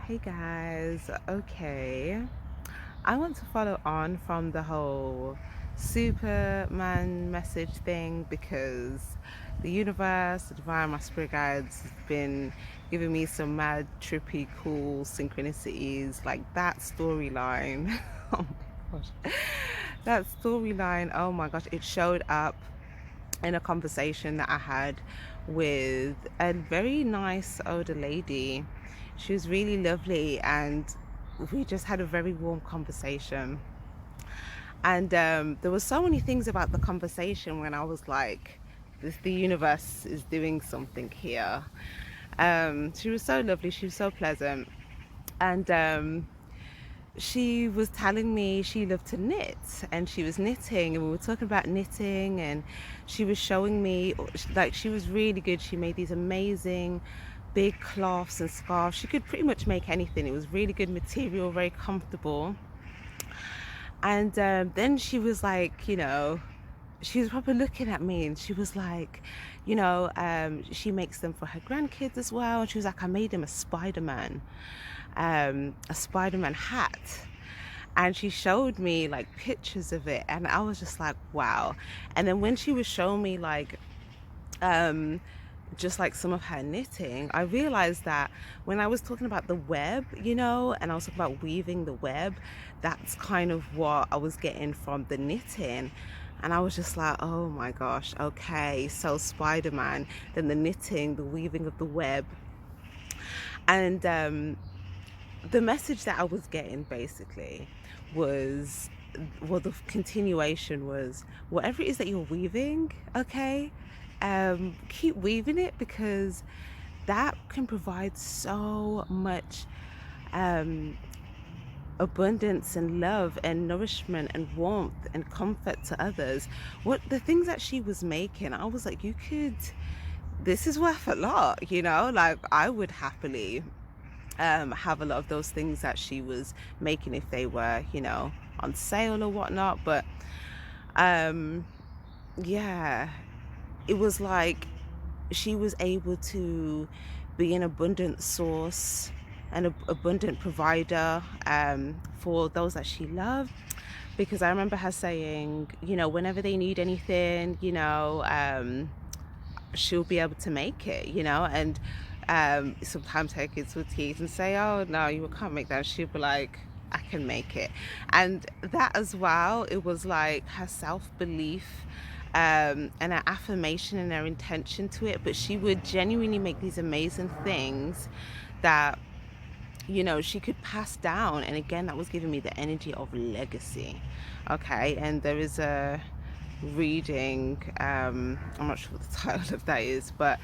Hey guys, okay. I want to follow on from the whole Superman message thing because the universe, the divine, my spirit guides have been giving me some mad, trippy, cool synchronicities. Like that storyline. Oh my gosh. That storyline, oh my gosh, it showed up in a conversation that I had with a very nice older lady. She was really lovely, and we just had a very warm conversation. And there were so many things about the conversation when I was like, the universe is doing something here. She was so lovely. She was so pleasant. And she was telling me she loved to knit, and she was knitting, and we were talking about knitting, and she was showing me, like, she was really good. She made these amazing big cloths and scarves. She could pretty much make anything. It was really good material, very comfortable. And then she was like, she was probably looking at me, and she was like, she makes them for her grandkids as well. And she was like, I made him a Spider-Man hat. And she showed me like pictures of it, and I was just like, wow. And then when she was showing me like um just like some of her knitting, I realized that when I was talking about the web, and I was talking about weaving the web, that's kind of what I was getting from the knitting. And I was just like, oh my gosh, okay, so Spider-Man, then the knitting, the weaving of the web. And the message that I was getting basically was, well, the continuation was, whatever it is that you're weaving, okay, keep weaving it, because that can provide so much um, abundance and love and nourishment and warmth and comfort to others. What the things that she was making, I was like, this is worth a lot, like I would happily have a lot of those things that she was making if they were, on sale or whatnot. But um, yeah, it was like she was able to be an abundant source, an abundant provider for those that she loved. Because I remember her saying, whenever they need anything, she'll be able to make it, and sometimes her kids would tease and say, oh no, you can't make that. She'll be like, I can make it. And that as well, it was like her self-belief and her affirmation and her intention to it. But she would genuinely make these amazing things that she could pass down. And again, that was giving me the energy of legacy. Okay, and there is a reading, I'm not sure what the title of that is, but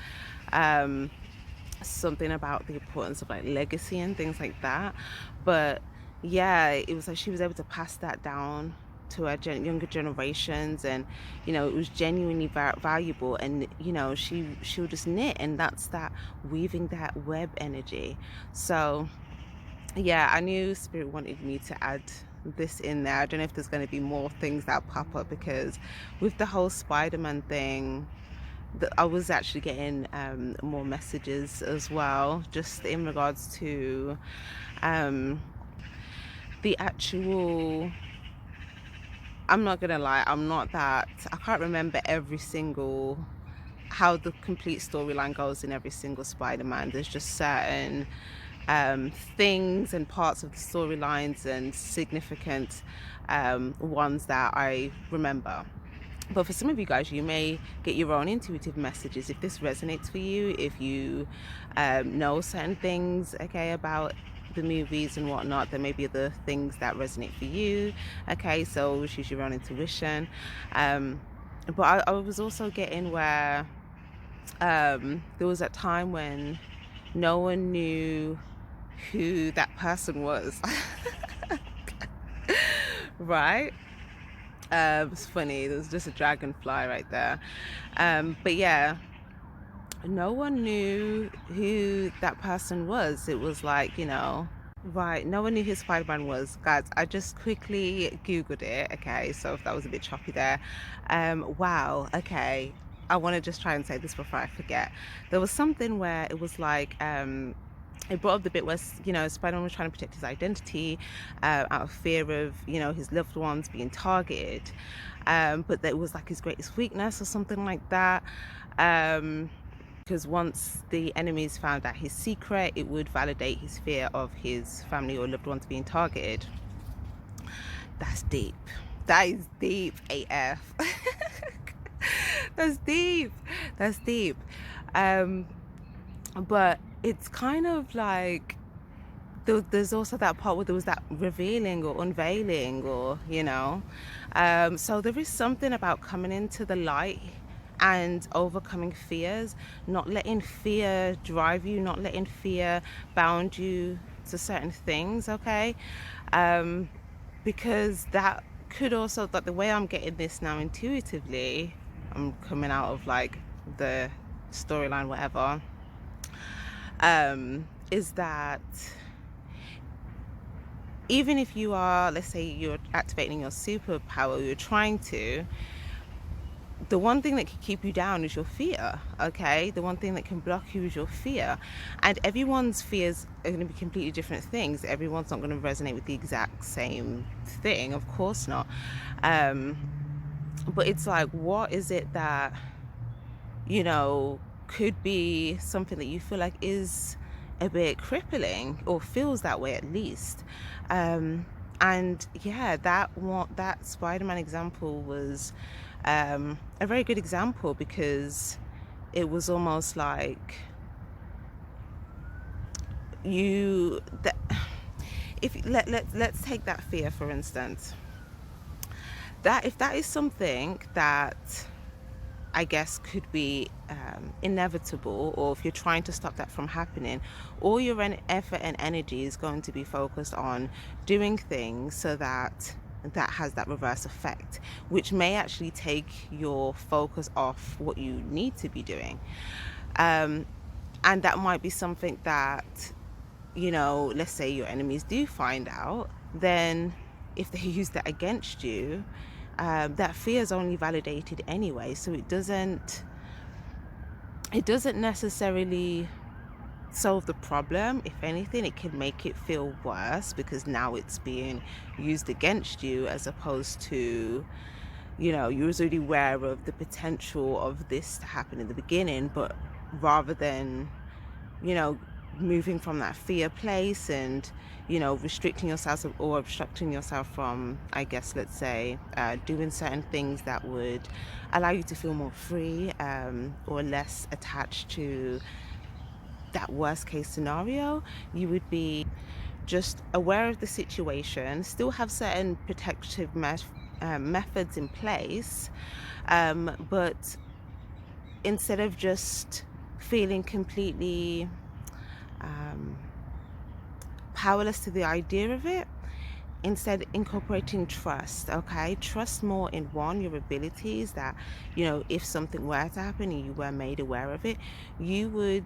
something about the importance of like legacy and things like that. But yeah, it was like she was able to pass that down to her younger generations, and it was genuinely valuable. And she'll just knit, and that's that weaving that web energy. So yeah, I knew Spirit wanted me to add this in there. I don't know if there's going to be more things that pop up, because with the whole Spider-Man thing, I was actually getting more messages as well, just in regards to um, the actual. I'm not gonna lie, I can't remember every single how the complete storyline goes in every single Spider-Man. There's just certain things and parts of the storylines and significant ones that I remember. But for some of you guys, you may get your own intuitive messages. If this resonates for you, if you know certain things, okay, about the movies and whatnot, there may be other things that resonate for you. Okay, so use your own intuition. But I was also getting where there was that time when no one knew who that person was. Right? It's funny, there was just a dragonfly right there. But yeah, no one knew who that person was. It was like, right, no one knew who Spider-Man was. Guys, I just quickly Googled it, okay, so if that was a bit choppy there. Wow, okay. I want to just try and say this before I forget. There was something where it was like, it brought up the bit where, Spider-Man was trying to protect his identity, out of fear of, his loved ones being targeted. But that was like his greatest weakness or something like that. Because once the enemies found out his secret, it would validate his fear of his family or loved ones being targeted. That's deep. That is deep AF. That's deep. That's deep. But it's kind of like there's also that part where there was that revealing or unveiling, or so there is something about coming into the light and overcoming fears, not letting fear drive you, not letting fear bound you to certain things, okay? Because that could also, like the way I'm getting this now intuitively, I'm coming out of like the storyline, whatever, is that even if you are, let's say you're activating your superpower, you're trying to, the one thing that can keep you down is your fear, okay? The one thing that can block you is your fear. And everyone's fears are going to be completely different things. Everyone's not going to resonate with the exact same thing, of course not. But it's like, what is it that, could be something that you feel like is a bit crippling, or feels that way at least. And yeah, that Spider-Man example was a very good example, because it was almost like let's take that fear for instance. That if that is something that I guess could be inevitable, or if you're trying to stop that from happening, all your effort and energy is going to be focused on doing things so that has that reverse effect, which may actually take your focus off what you need to be doing. And that might be something that, let's say your enemies do find out, then if they use that against you, that fear is only validated anyway, so it doesn't necessarily solve the problem. If anything, it can make it feel worse, because now it's being used against you, as opposed to, you was already aware of the potential of this to happen in the beginning, but rather than, moving from that fear place and, restricting yourself or obstructing yourself from, I guess, let's say, doing certain things that would allow you to feel more free, or less attached to that worst case scenario, you would be just aware of the situation, still have certain protective methods in place, but instead of just feeling completely powerless to the idea of it, instead incorporating trust. Okay, trust more in your abilities, that if something were to happen and you were made aware of it, you would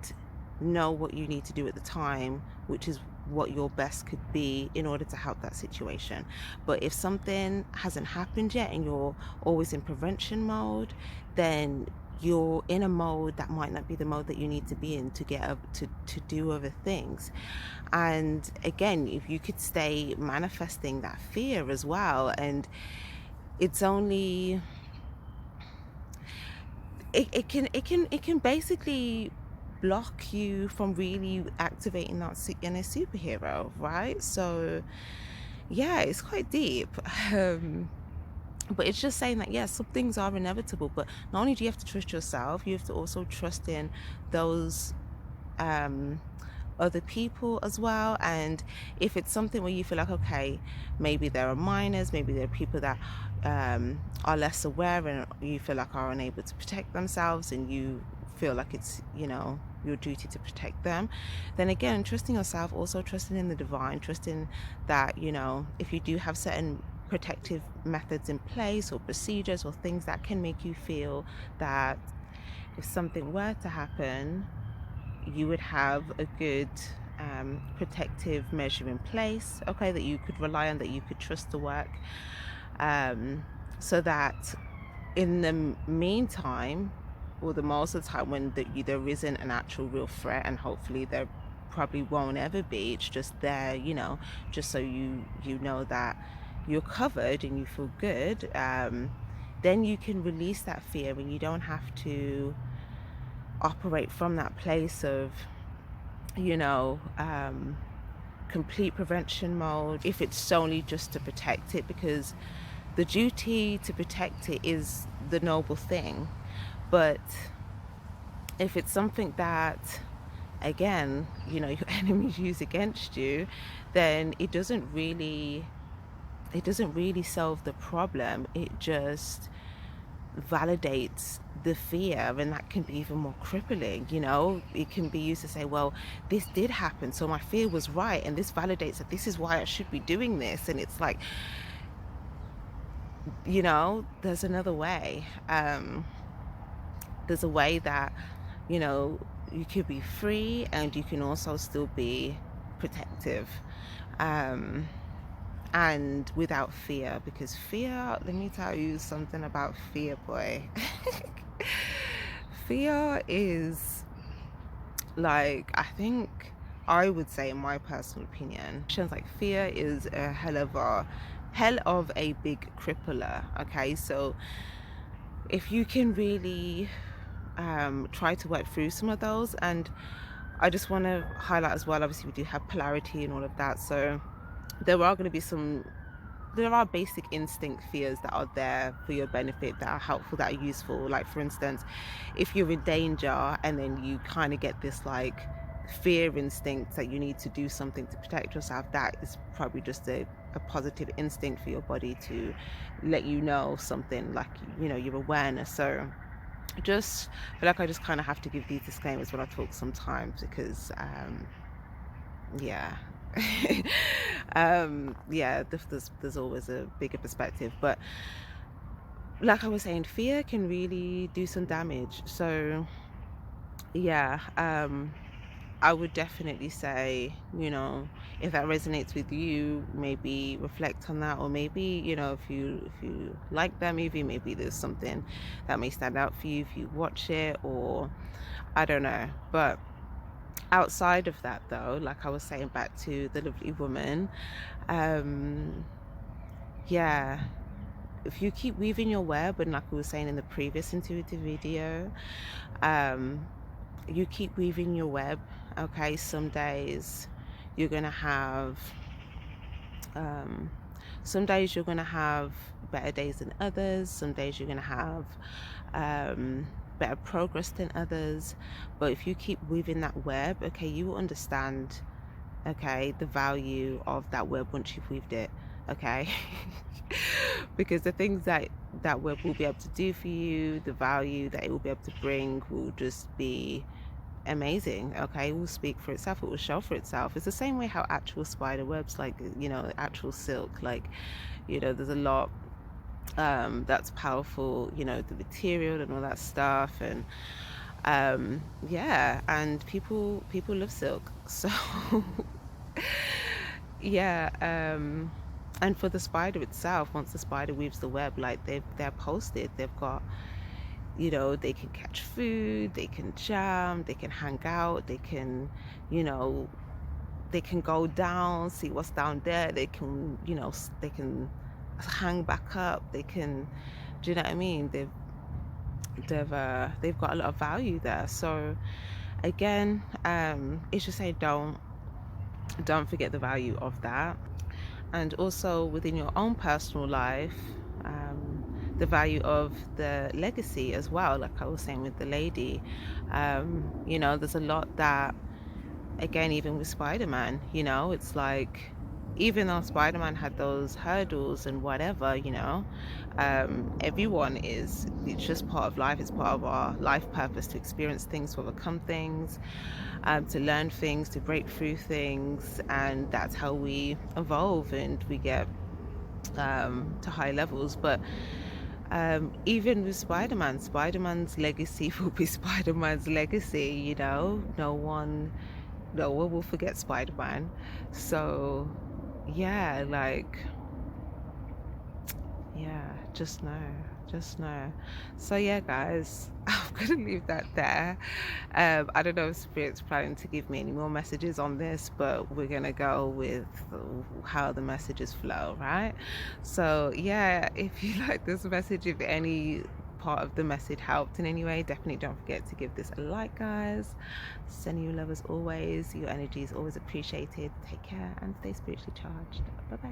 know what you need to do at the time, which is what your best could be in order to help that situation. But if something hasn't happened yet and you're always in prevention mode, then you're in a mode that might not be the mode that you need to be in to get up to do other things. And again, if you could stay manifesting that fear as well, and it's only it can basically block you from really activating that in a superhero, right? So yeah, it's quite deep. But it's just saying that, yes, some things are inevitable, but not only do you have to trust yourself, you have to also trust in those other people as well. And if it's something where you feel like, okay, maybe there are minors, maybe there are people that are less aware and you feel like are unable to protect themselves, and you feel like it's, your duty to protect them, then again, trusting yourself, also trusting in the divine, trusting that, if you do have certain protective methods in place, or procedures, or things that can make you feel that if something were to happen, you would have a good protective measure in place, okay, that you could rely on, that you could trust to work, so that in the meantime, or the most of the time when there isn't an actual real threat, and hopefully there probably won't ever be. It's just there, you know, just so you know that you're covered and you feel good. Then you can release that fear, and you don't have to operate from that place of, you know, complete prevention mode if it's solely just to protect it, because the duty to protect it is the noble thing. But if it's something that, again, you know, your enemies use against you, then it doesn't really solve the problem. It just validates the fear, and that can be even more crippling. You know, it can be used to say, well, this did happen, so my fear was right, and this validates that this is why I should be doing this. And it's like, you know, there's another way. There's a way that, you know, you could be free and you can also still be protective, and without fear. Because fear, let me tell you something about fear, boy. Fear is, like, I think I would say, in my personal opinion, like, fear is a hell of a big crippler. Okay, so if you can really try to work through some of those. And I just want to highlight as well, obviously we do have polarity and all of that, so there are basic instinct fears that are there for your benefit, that are helpful, that are useful. Like, for instance, if you're in danger and then you kind of get this like fear instinct that you need to do something to protect yourself, that is probably just a positive instinct for your body to let you know something, like, you know, your awareness. So just feel like I just kind of have to give these disclaimers when I talk sometimes, because yeah. Yeah, there's always a bigger perspective. But like I was saying, fear can really do some damage. So yeah, I would definitely say, you know, if that resonates with you, maybe reflect on that. Or maybe, you know, if you like that movie, maybe there's something that may stand out for you if you watch it, or I don't know. But outside of that, though, like I was saying, back to the lovely woman, um yeah, if you keep weaving your web, and like we were saying in the previous intuitive video, um you keep weaving your web. Okay, some days you're gonna have um some days you're gonna have better days than others. Some days you're gonna have better progress than others. But if you keep weaving that web, okay, you will understand, okay, the value of that web once you've weaved it. Okay. Because the things that that web will be able to do for you, the value that it will be able to bring, will just be amazing. Okay, it will speak for itself, it will show for itself. It's the same way how actual spider webs, like, you know, actual silk, like, you know, there's a lot that's powerful, you know, the material and all that stuff. And yeah, and people love silk. So yeah, and for the spider itself, once the spider weaves the web, like, they're posted, they've got, you know, they can catch food, they can jam, they can hang out, they can, you know, they can go down, see what's down there, they can, you know, they can hang back up, they can, do you know what I mean? They've got a lot of value there. So again, it's just saying, don't forget the value of that. And also within your own personal life, the value of the legacy as well. Like I was saying with the lady, you know, there's a lot that, again, even with Spider-Man, you know, it's like, even though Spider-Man had those hurdles and whatever, you know, everyone it's just part of life. It's part of our life purpose to experience things, to overcome things, to learn things, to break through things. And that's how we evolve and we get to high levels. But even with Spider-Man's legacy will be Spider-Man's legacy, you know. No one will forget Spider-Man. So yeah, like, Yeah, just know. So yeah, guys, I'm gonna leave that there. I don't know if Spirit's planning to give me any more messages on this, but we're gonna go with how the messages flow, right? So yeah, if you like this message, if any part of the message helped in any way, definitely don't forget to give this a like, guys. Sending you love as always. Your energy is always appreciated. Take care and stay spiritually charged. Bye bye.